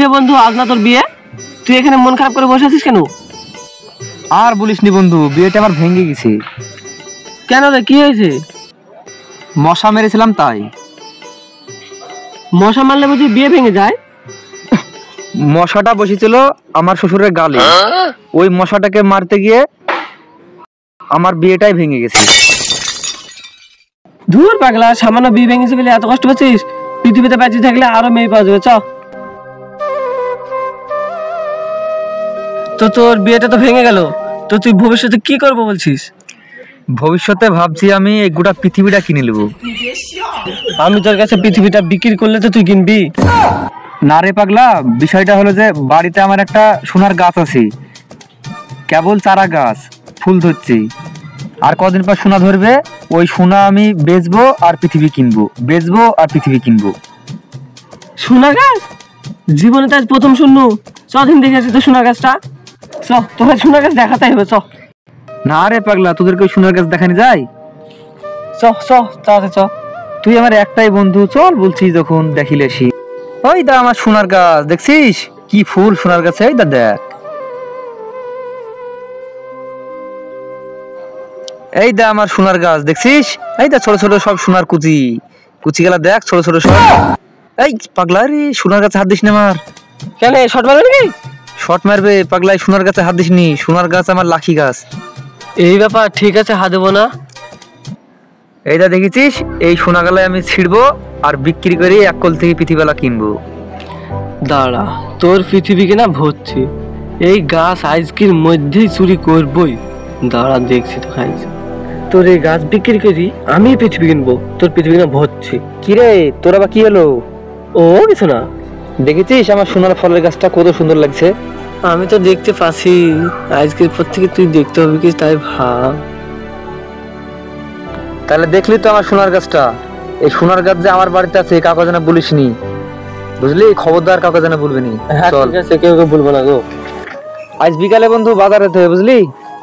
কিরে বন্ধু, আজ না তোর বিয়ে? তুই এখানে মন খারাপ করে বসে আছিস কেন? আর বলিস নি বন্ধু, বিয়েটা আমার ভেঙে গেছে। কেন রে, কি হয়েছে? মশা মেরেছিলাম তাই। মশা মারলে বুঝি বিয়ে ভেঙে যায়? মশাটা বসেছিল আমার শ্বশুরের গালে, ওই মশাটাকে মারতে গিয়ে আমার বিয়েটাই ভেঙে গেছে। ধুর পাগলা, সামান্য বিয়ে ভেঙেছে বলে এত কষ্ট পাচ্ছিস? পৃথিবীতে বেঁচে থাকলে আরো মেয়ে পাওয়া যাবে। চ তো, তোর বিয়েটা তো ভেঙে গেল, তো তুই ভবিষ্যতে কি করবো বলছিস? ভবিষ্যতে ভাবছি আমি এই গোটা পৃথিবীটা কিনে নেবো। আমি তোর কাছে পৃথিবীটা বিক্রি করলে তো তুই কিনবি? না রে পাগলা, বিষয়টা হলো যে বাড়িতে আমার একটা সোনার গাছ আছে, কেবল চারা গাছ, ফুল ধরছি। আর কদিন পর সোনা ধরবে, ওই সোনা আমি বেচবো আর পৃথিবী কিনবো, বেচবো আর পৃথিবী কিনবো। সোনা গাছ? জীবনে তো আজ প্রথম শুনলু। চদিন দেখে আসি তো সোনা গাছটা। চ, তোকে সোনা গাছ দেখাতে হবে। চ না রে পাগলা, তোদেরকে ওই সোনার গাছ দেখানি যায়? চ চ তাড়াতাড়ি চ। তুই আমার একটাই বন্ধু, চল বলছি যখন দেখিলেছি। ওই দা আমার সোনার গাছ, দেখছিস কি ফুল সোনার গাছে? এই দা দেখ, এই দা আমার সোনার গাছ, দেখছিস? এই দা ছোট ছোট সব সোনার কুচি কুচি গেলা, দেখ ছোট ছোট সব। এই পাগলা রে, সোনার গাছে হাত দিস না আমার। কেন, শর্ট মারবে নাকি? শর্ট মারবে পাগলাই, সোনার গাছে হাত দিস নি, সোনার গাছ আমার লাখি গাছ। এই ব্যাপার, ঠিক আছে, হাত দেবো না। এইটা দেখেছিস, এই সোনা গালায় আমি ছিড়বো আর বিক্রি করে এক কল থেকে পৃথিবীলা কিনবো। দাঁড়া, তোর পৃথিবী কিনা ভরছি, এই গাছ আজকের মধ্যেই চুরি করবই। দাঁড়া দেখছি তো খাইছি, তোর এই গাছ বিক্রি করি আমি পৃথিবী কিনবো, তোর পৃথিবী কিনা ভরছি। কিরে তোর আবার কি হলো? ও কিছু না। দেখেছিস আমার সোনার ফলের গাছটা কত সুন্দর লাগছে? আমি তো দেখতে পাচ্ছি, আজকের পর থেকে তুই দেখতে হবে কি তাই ভাব। তাহলে দেখলি তো আমার সোনার গাছটা, এই সোনার গাছ যে আমার বাড়িতে আছে কাউকে যেন বলিস নি, বুঝলি? খবরদার কাউকে যেন বলবি নি। চল, কেউ কেউ বলবো না গো। আজ বিকালে বন্ধু বাজারে যেতে হবে, বুঝলি?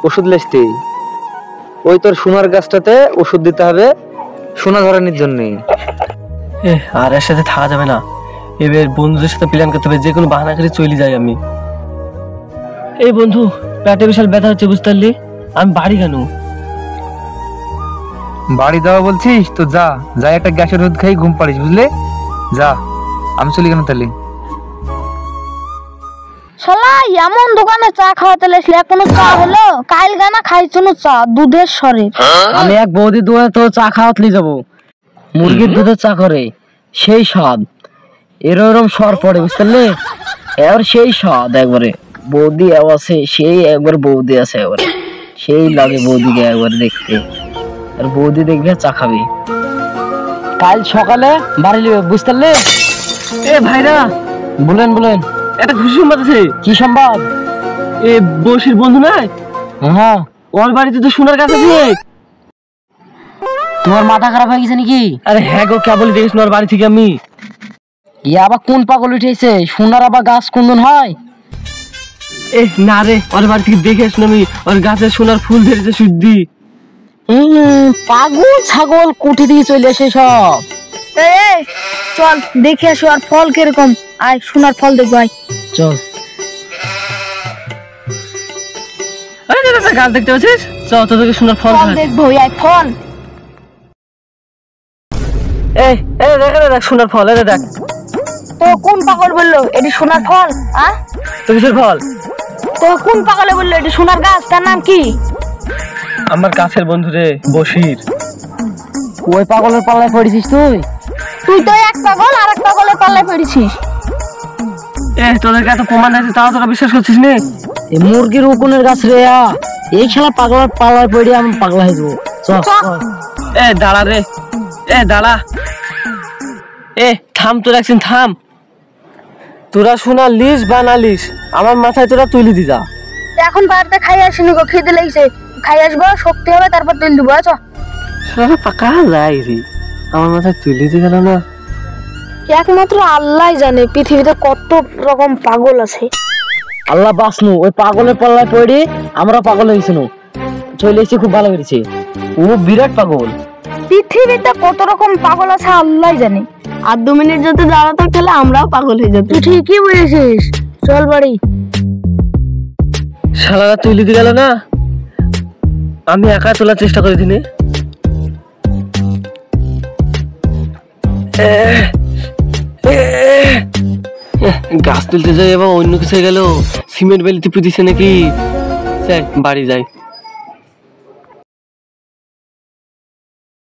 ওষুধ লেসতে ওই তোর সোনার গাছটাতে ওষুধ দিতে হবে সোনা ধরানোর জন্য। আর এর সাথে থাকা যাবে না, এবার বন্ধুদের সাথে প্ল্যান করতে হবে, যে কোনো বাহানা করে চলে যাই আমি। এই বন্ধু, পেটে বিশাল ব্যথা হচ্ছে, বুঝতে পারলি? আমি বাড়ি কেন? বাড়ি যাওয়া বলছিস তো যা, যাই একটা গ্যাসের ওষুধ খাই ঘুম পাড়িস, বুঝলে? যা, আমি চলি কেন তাহলে? শালা এমন দোকানে চা খাওয়াতে লেসলে, কোনো চা হলো? কাইল গানা খাইছো না চা, দুধের সরে। আমি এক বৌদি দুয়ে তো চা খাওয়াতে যাবো, মুরগির দুধের চা করে, সেই স্বাদ, এরকম সর পড়ে, বুঝতে পারলে? এবার সেই স্বাদ একবারে, বৌদি আছে সেই, একবার বৌদি আছে একবারে, সেই লাগে বৌদিকে একবার দেখতে। আর বৌদি দেখবে চা খাবি, কাল সকালে বাড়ি লিবে, বুঝতে পারলে? এ ভাইরা, বলেন বলেন, একটা খুশি সংবাদ আছে। কি সংবাদ? এ বসির বন্ধু নাই? হ্যাঁ, ওর বাড়িতে তো সোনার গাছ আছে। তোমার মাথা খারাপ হয়ে গেছে নাকি? আরে হ্যাঁ গো, কে বলি দেখিস না, ওর বাড়ি থেকে আমি। ইয়ে আবার কোন পাগল উঠেছে? সোনার আবার গাছ কোনদিন হয়? এ না রে, ওর বাড়ি থেকে দেখে আসুন আমি, ওর গাছে সোনার ফুল ধরেছে শুদ্ধি। পাগল ছাগল কুঠি দিয়ে চলে আসে সব। এই চল দেখে আসো, আর ফল কিরকম, আয় সোনার ফল দেখবো, আয় চল। আরে দাদা, গাছ দেখতে পাচ্ছিস? চল তোদেরকে সোনার ফল ফল দেখবো, আয় ফল। এই এই দেখ রে, দেখ সোনার ফল, এই দেখ। তো কোন পাগল বললো এটি সোনার ফল? তো কিসের ফল? তো কোন পাগলে বললো এটি সোনার গাছ? তার নাম কি? আমার কাছের বন্ধু রে, বসির। ওই পাগলের পাল্লায় পড়েছিস তুই? তুই তো এক পাগল আর এক পাগলের পাল্লায় পড়েছিস। তোদেরকে এত প্রমাণ আছে, তাও তোরা বিশ্বাস করছিস না? এই মুরগির উকুনের গাছ রে, এই খেলা পাগলের পাল্লায় পড়ে আমি পাগলা হয়ে যাবো। চল দাঁড়া রে, দাঁড়া, থাম, তোরা একদিন থাম। তোরা শোনা লিস বা না লিস, আমার মাথায় তোরা তুলি দি যা। এখন বাড়িতে খাই আসিনি গো, খিদে লেগেছে, খাই আসবো, শক্তি হবে, তারপর তুলে দিবো। আচ্ছা পাকা যাই রে, আমার মাথায় তুলি দি গেল না। একমাত্র আল্লাহ জানে পৃথিবীতে কত রকম পাগল আছে। আল্লাহ বাঁচনু, ওই পাগলের পাল্লায় পড়ে আমরা পাগল হয়েছিল, চলে এসে খুব ভালো করেছে। ও বিরাট পাগল। পৃথিবীতে কত রকম পাগল আছে আল্লাহ জানে। আর 2 মিনিট যদি দাঁড়াতো তাহলে আমরাও পাগল হয়ে যেতাম। তুই ঠিকই বলেছিস, চল বাড়ি। শালারা তুলে দিয়ে গেল না, আমি একা তোলার চেষ্টা করে দিনে। গাছ তুলতে যাই, এবার অন্য কিছু গেল, সিমেন্ট বেলিতে পুঁতিছে নাকি, বাড়ি যাই।